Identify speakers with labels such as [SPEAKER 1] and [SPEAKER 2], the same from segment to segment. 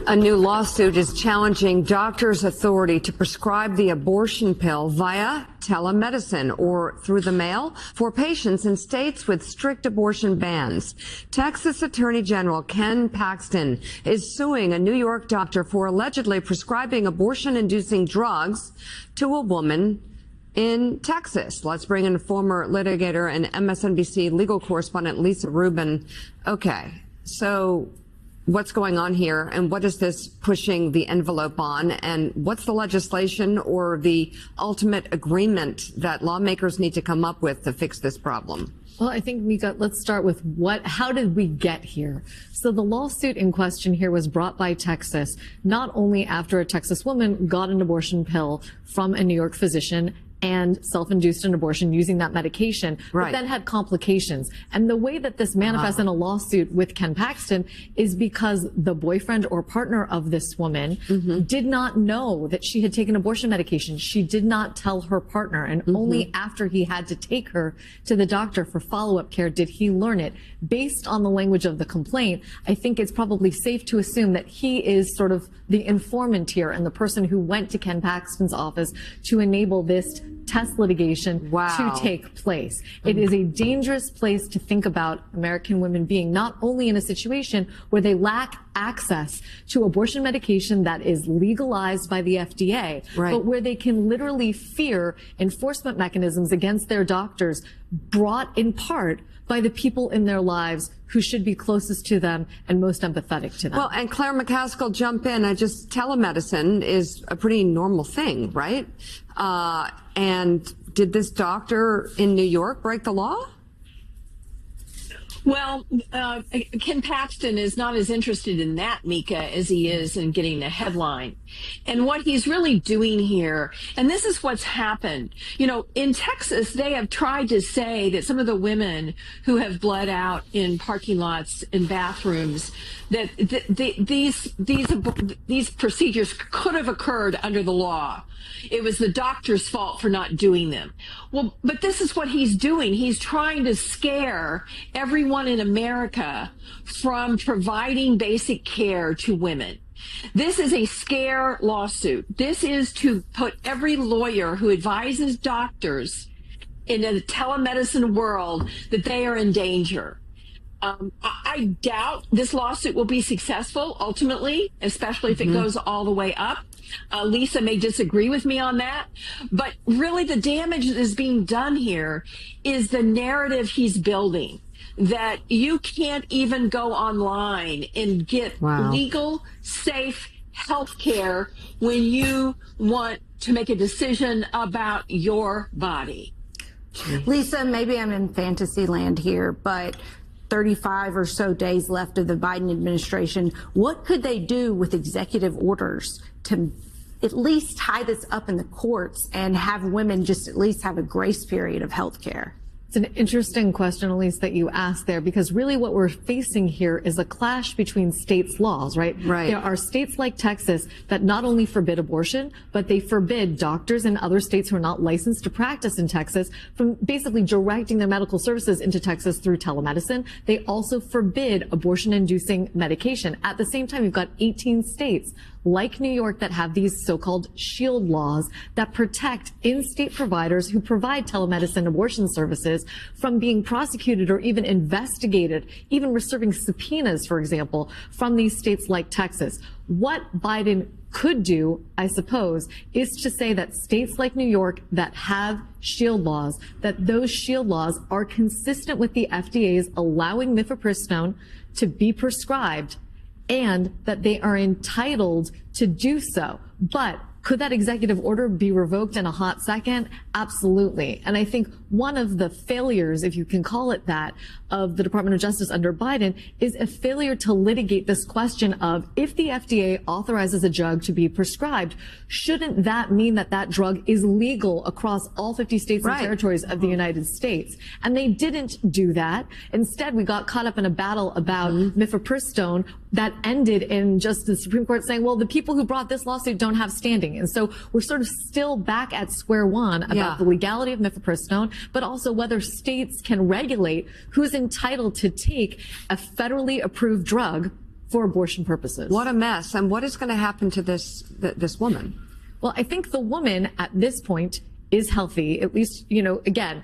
[SPEAKER 1] A new lawsuit is challenging doctors' authority to prescribe the abortion pill via telemedicine or through the mail for patients in states with strict abortion bans. Texas Attorney General Ken Paxton is suing a New York doctor for allegedly prescribing abortion-inducing drugs to a woman in Texas. Let's bring in former litigator and MSNBC legal correspondent Lisa Rubin. Okay, so what's going on here, and what is this pushing the envelope on, and what's the legislation or the ultimate agreement that lawmakers need to come up with to fix this problem?
[SPEAKER 2] Well, I think, Mika, let's start with how did we get here? So the lawsuit in question here was brought by Texas, not only after a Texas woman got an abortion pill from a New York physician and self-induced an abortion using that medication, but then had complications. And the way that this manifests in a lawsuit with Ken Paxton is because the boyfriend or partner of this woman did not know that she had taken abortion medication. She did not tell her partner, and only after he had to take her to the doctor for follow-up care did he learn it. Based on the language of the complaint, I think it's probably safe to assume that he is sort of the informant here and the person who went to Ken Paxton's office to enable this test litigation to take place. It is a dangerous place to think about American women being not only in a situation where they lack access to abortion medication that is legalized by the FDA, but where they can literally fear enforcement mechanisms against their doctors brought in part by the people in their lives who should be closest to them and most empathetic to them.
[SPEAKER 1] Well, and Claire McCaskill, jump in. Telemedicine is a pretty normal thing, right? And did this doctor in New York break the law?
[SPEAKER 3] Well, Ken Paxton is not as interested in that, Mika, as he is in getting the headline. And what he's really doing here, and this is what's happened. You know, in Texas, they have tried to say that some of the women who have bled out in parking lots and bathrooms, that these procedures could have occurred under the law. It was the doctor's fault for not doing them. Well, but this is what he's doing. He's trying to scare everyone in America from providing basic care to women. This is a scare lawsuit. This is to put every lawyer who advises doctors in a telemedicine world that they are in danger. I doubt this lawsuit will be successful ultimately, especially if it goes all the way up. Lisa may disagree with me on that, but really the damage that is being done here is the narrative he's building, that you can't even go online and get legal, safe health care when you want to make a decision about your body.
[SPEAKER 4] Lisa, maybe I'm in fantasy land here, but 35 or so days left of the Biden administration. What could they do with executive orders to at least tie this up in the courts and have women just at least have a grace period of health care?
[SPEAKER 2] It's an interesting question, Elise, that you asked there, because really what we're facing here is a clash between states' laws, right? There are states like Texas that not only forbid abortion, but they forbid doctors in other states who are not licensed to practice in Texas from basically directing their medical services into Texas through telemedicine. They also forbid abortion-inducing medication. At the same time, you've got 18 states like New York that have these so-called shield laws that protect in-state providers who provide telemedicine abortion services from being prosecuted or even investigated, even receiving subpoenas, for example, from these states like Texas. What Biden could do, I suppose, is to say that states like New York that have shield laws, that those shield laws are consistent with the FDA's allowing mifepristone to be prescribed, and that they are entitled to do so. But could that executive order be revoked in a hot second? Absolutely. And I think one of the failures, if you can call it that, of the Department of Justice under Biden is a failure to litigate this question of, if the FDA authorizes a drug to be prescribed, shouldn't that mean that that drug is legal across all 50 states and territories of the United States? And they didn't do that. Instead, we got caught up in a battle about mifepristone that ended in just the Supreme Court saying, well, the people who brought this lawsuit don't have standing. And so we're sort of still back at square one about the legality of mifepristone, but also whether states can regulate who's entitled to take a federally approved drug for abortion purposes.
[SPEAKER 1] What a mess. And what is going to happen to this woman?
[SPEAKER 2] Well, I think the woman at this point is healthy, at least, again,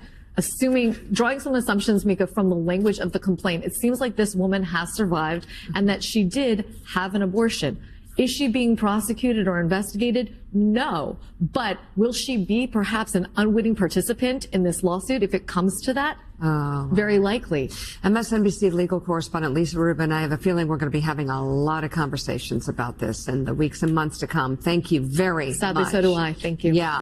[SPEAKER 2] drawing some assumptions, Mika, from the language of the complaint. It seems like this woman has survived and that she did have an abortion. Is she being prosecuted or investigated? No. But will she be perhaps an unwitting participant in this lawsuit if it comes to that? Oh. Very likely.
[SPEAKER 1] MSNBC legal correspondent Lisa Rubin, I have a feeling we're going to be having a lot of conversations about this in the weeks and months to come. Thank you very much.
[SPEAKER 2] Sadly, so do I. Thank you.
[SPEAKER 1] Yeah.